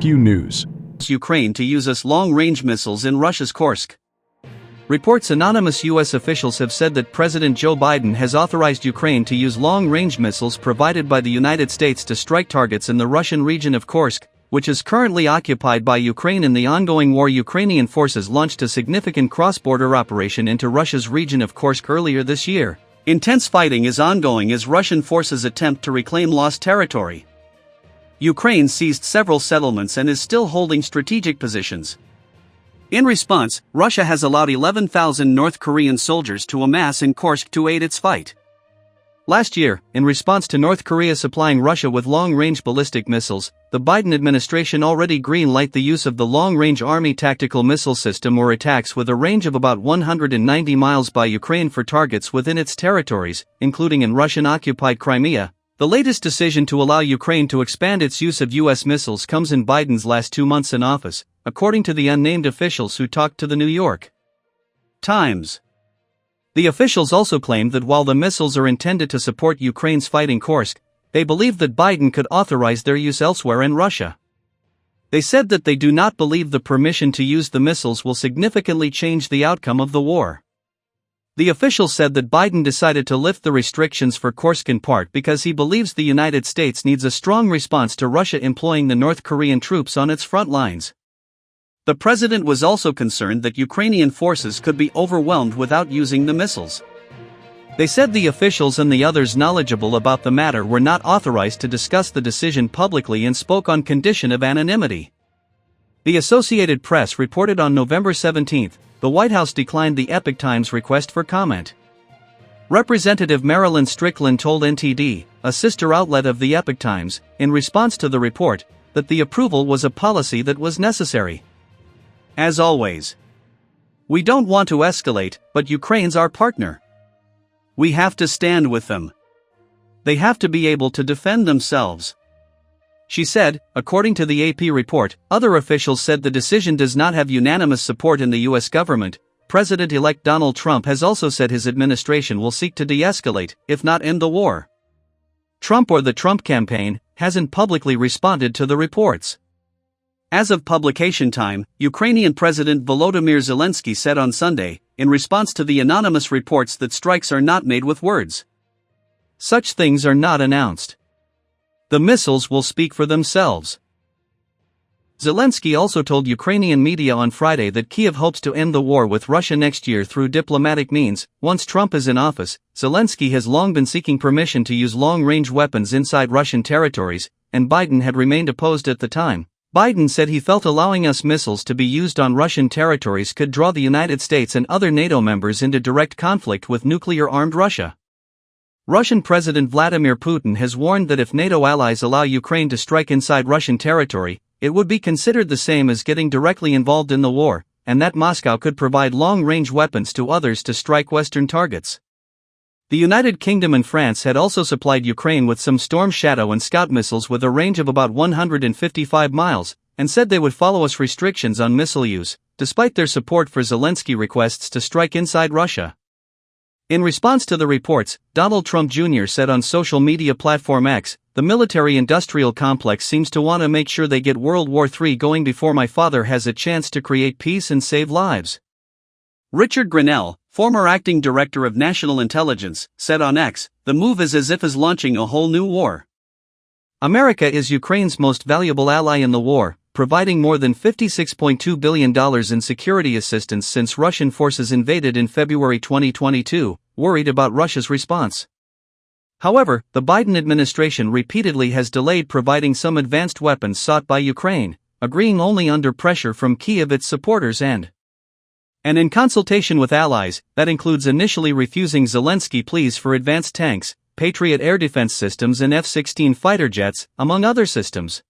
News. Ukraine to use US long-range missiles in Russia's Kursk. Reports anonymous U.S. officials have said that President Joe Biden has authorized Ukraine to use long-range missiles provided by the United States to strike targets in the Russian region of Kursk, which is currently occupied by Ukraine. In the ongoing war, Ukrainian forces launched a significant cross-border operation into Russia's region of Kursk earlier this year. Intense fighting is ongoing as Russian forces attempt to reclaim lost territory. Ukraine seized several settlements and is still holding strategic positions. In response, Russia has allowed 11,000 North Korean soldiers to amass in Kursk to aid its fight. Last year, in response to North Korea supplying Russia with long-range ballistic missiles, the Biden administration already green-lighted the use of the Long-Range Army Tactical Missile System, or ATACMS, with a range of about 190 miles by Ukraine for targets within its territories, including in Russian-occupied Crimea. The latest decision to allow Ukraine to expand its use of U.S. missiles comes in Biden's last 2 months in office, according to the unnamed officials who talked to the New York Times. The officials also claimed that while the missiles are intended to support Ukraine's fight in Kursk, they believe that Biden could authorize their use elsewhere in Russia. They said that they do not believe the permission to use the missiles will significantly change the outcome of the war. The officials said that Biden decided to lift the restrictions for Kursk in part because he believes the United States needs a strong response to Russia employing the North Korean troops on its front lines. The president was also concerned that Ukrainian forces could be overwhelmed without using the missiles. They said the officials and the others knowledgeable about the matter were not authorized to discuss the decision publicly and spoke on condition of anonymity. The Associated Press reported on November 17, the White House declined the Epoch Times request for comment. Representative Marilyn Strickland told NTD, a sister outlet of the Epoch Times, in response to the report, that the approval was a policy that was necessary. As always, we don't want to escalate, but Ukraine's our partner. We have to stand with them. They have to be able to defend themselves. She said. According to the AP report, other officials said the decision does not have unanimous support in the U.S. government. President-elect Donald Trump has also said his administration will seek to de-escalate, if not end the war. Trump, or the Trump campaign, hasn't publicly responded to the reports. As of publication time, Ukrainian President Volodymyr Zelensky said on Sunday, in response to the anonymous reports, that strikes are not made with words. Such things are not announced. The missiles will speak for themselves. Zelensky also told Ukrainian media on Friday that Kyiv hopes to end the war with Russia next year through diplomatic means. Once Trump is in office, Zelensky has long been seeking permission to use long-range weapons inside Russian territories, and Biden had remained opposed at the time. Biden said he felt allowing US missiles to be used on Russian territories could draw the United States and other NATO members into direct conflict with nuclear-armed Russia. Russian President Vladimir Putin has warned that if NATO allies allow Ukraine to strike inside Russian territory, it would be considered the same as getting directly involved in the war, and that Moscow could provide long-range weapons to others to strike Western targets. The United Kingdom and France had also supplied Ukraine with some Storm Shadow and Scout missiles with a range of about 155 miles, and said they would follow US restrictions on missile use, despite their support for Zelensky requests to strike inside Russia. In response to the reports, Donald Trump Jr. said on social media platform X, "The military-industrial complex seems to want to make sure they get World War III going before my father has a chance to create peace and save lives." Richard Grenell, former acting director of national intelligence, said on X, "The move is as if is launching a whole new war. America is Ukraine's most valuable ally in the war, providing more than $56.2 billion in security assistance since Russian forces invaded in February 2022, worried about Russia's response." However, the Biden administration repeatedly has delayed providing some advanced weapons sought by Ukraine, agreeing only under pressure from Kyiv, its supporters, and in consultation with allies. That includes initially refusing Zelensky pleas for advanced tanks, Patriot air defense systems and F-16 fighter jets, among other systems.